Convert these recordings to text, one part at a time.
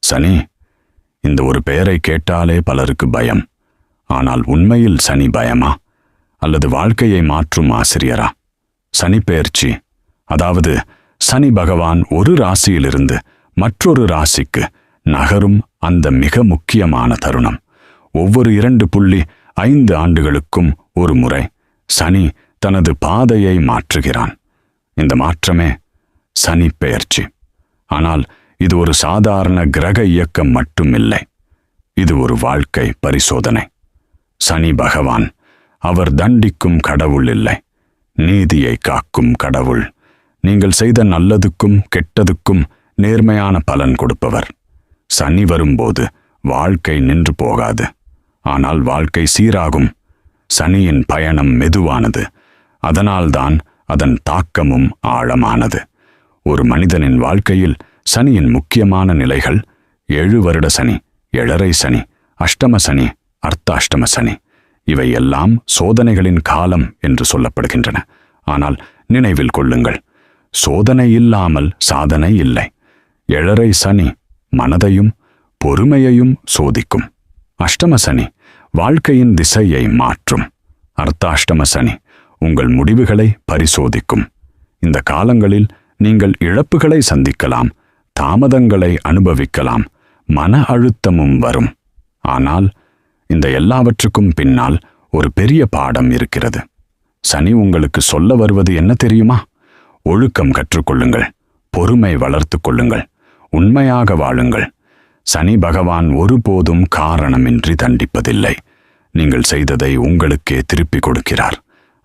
சனி, இந்த ஒரு பெயரை கேட்டாலே பலருக்கு பயம். ஆனால் உண்மையில் சனி பயமா அல்லது வாழ்க்கையை மாற்றும் ஆசிரியரா? சனி பெயர்ச்சி, அதாவது சனி பகவான் ஒரு ராசியிலிருந்து மற்றொரு ராசிக்கு நகரும் அந்த மிக முக்கியமான தருணம். ஒவ்வொரு 2.5 ஆண்டுகளுக்கும் ஒரு முறை சனி தனது பாதையை மாற்றுகிறான். இந்த மாற்றமே சனி பெயர்ச்சி. ஆனால் இது ஒரு சாதாரண கிரக இயக்கம் மட்டுமில்லை. இது ஒரு வாழ்க்கை பரிசோதனை. சனி பகவான், அவர் தண்டிக்கும் கடவுள் இல்லை, நீதியை காக்கும் கடவுள். நீங்கள் செய்த நல்லதுக்கும் கெட்டதுக்கும் நேர்மையான பலன் கொடுப்பவர். சனி வரும்போது வாழ்க்கை நின்று போகாது, ஆனால் வாழ்க்கை சீராகும். சனியின் பயணம் மெதுவானது, அதனால்தான் அதன் தாக்கமும் ஆழமானது. ஒரு மனிதனின் வாழ்க்கையில் சனியின் முக்கியமான நிலைகள் 7 வருட சனி, 7.5 சனி, அஷ்டம சனி, அர்த்தாஷ்டம சனி. இவை எல்லாம் சோதனைகளின் காலம் என்று சொல்லப்படுகின்றன. ஆனால் நினைவில் கொள்ளுங்கள், சோதனை இல்லாமல் சாதனை இல்லை. 7.5 சனி மனதையும் பொறுமையையும் சோதிக்கும். அஷ்டம சனி வாழ்க்கையின் திசையை மாற்றும். அர்த்தாஷ்டம சனி உங்கள் முடிவுகளை பரிசோதிக்கும். இந்த காலங்களில் நீங்கள் இழப்புகளை சந்திக்கலாம், தாமதங்களை அனுபவிக்கலாம், மன அழுத்தமும் வரும். ஆனால் இந்த எல்லாவற்றுக்கும் பின்னால் ஒரு பெரிய பாடம் இருக்கிறது. சனி உங்களுக்கு சொல்ல வருவது என்ன தெரியுமா? ஒழுக்கம் கற்றுக்கொள்ளுங்கள், பொறுமை வளர்த்து கொள்ளுங்கள், உண்மையாக வாழுங்கள். சனி பகவான் ஒருபோதும் காரணமின்றி தண்டிப்பதில்லை. நீங்கள் செய்ததை உங்களுக்கே திருப்பிக் கொடுக்கிறார்.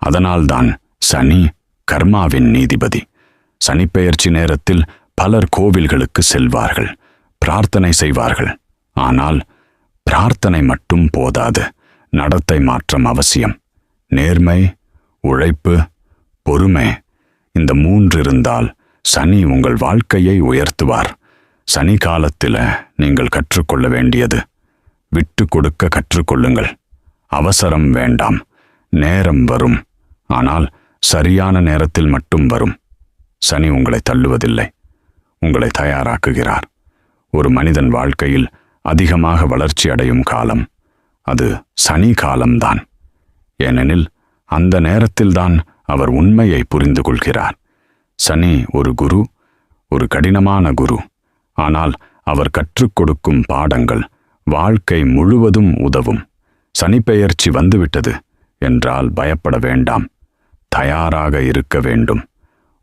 அதனால்தான் சனி கர்மாவின் நீதிபதி. சனிப்பெயர்ச்சி நேரத்தில் பலர் கோவில்களுக்கு செல்வார்கள், பிரார்த்தனை செய்வார்கள். ஆனால் பிரார்த்தனை மட்டும் போதாது, நடத்தை மாற்றம் அவசியம். நேர்மை, உழைப்பு, பொறுமை, இந்த 3 இருந்தால் சனி உங்கள் வாழ்க்கையை உயர்த்துவார். சனி காலத்தில் நீங்கள் கற்றுக்கொள்ள வேண்டியது, விட்டு கொடுக்க கற்றுக்கொள்ளுங்கள். அவசரம் வேண்டாம். நேரம் வரும், ஆனால் சரியான நேரத்தில் மட்டும் வரும். சனி உங்களை தள்ளுவதில்லை, உங்களை தயாராக்குகிறார். ஒரு மனிதன் வாழ்க்கையில் அதிகமாக வளர்ச்சி அடையும் காலம் அது சனி காலம்தான். ஏனெனில் அந்த நேரத்தில்தான் அவர் உண்மையை புரிந்து கொள்கிறார். சனி ஒரு குரு, ஒரு கடினமான குரு. ஆனால் அவர் கற்றுக் கொடுக்கும் பாடங்கள் வாழ்க்கை முழுவதும் உதவும். சனிப்பெயர்ச்சி வந்துவிட்டது என்றால் பயப்பட வேண்டாம், தயாராக இருக்க வேண்டும்.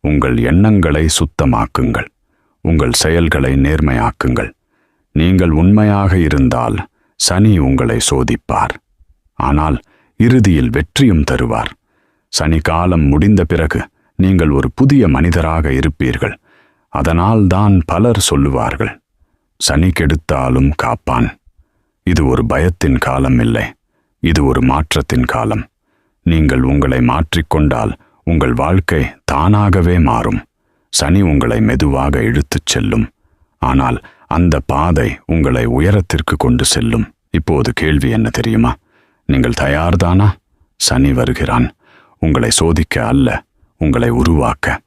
உங்கள் எண்ணங்களை சுத்தமாக்குங்கள், உங்கள் செயல்களை நேர்மையாக்குங்கள். நீங்கள் உண்மையாக இருந்தால் சனி உங்களை சோதிப்பார், ஆனால் இறுதியில் வெற்றியும் தருவார். சனி காலம் முடிந்த பிறகு நீங்கள் ஒரு புதிய மனிதராக இருப்பீர்கள். அதனால்தான் பலர் சொல்லுவார்கள், சனி கெடுத்தாலும் காப்பான். இது ஒரு பயத்தின் காலம் இல்லை, இது ஒரு மாற்றத்தின் காலம். நீங்கள் உங்களை மாற்றிக்கொண்டால் உங்கள் வாழ்க்கை தானாகவே மாறும். சனி உங்களை மெதுவாக இழுத்துச் செல்லும், ஆனால் அந்த பாதை உங்களை உயரத்திற்கு கொண்டு செல்லும். இப்போது கேள்வி என்ன தெரியுமா? நீங்கள் தயார்தானா? சனி வருகிறான், உங்களை சோதிக்க அல்ல, உங்களை உருவாக்க.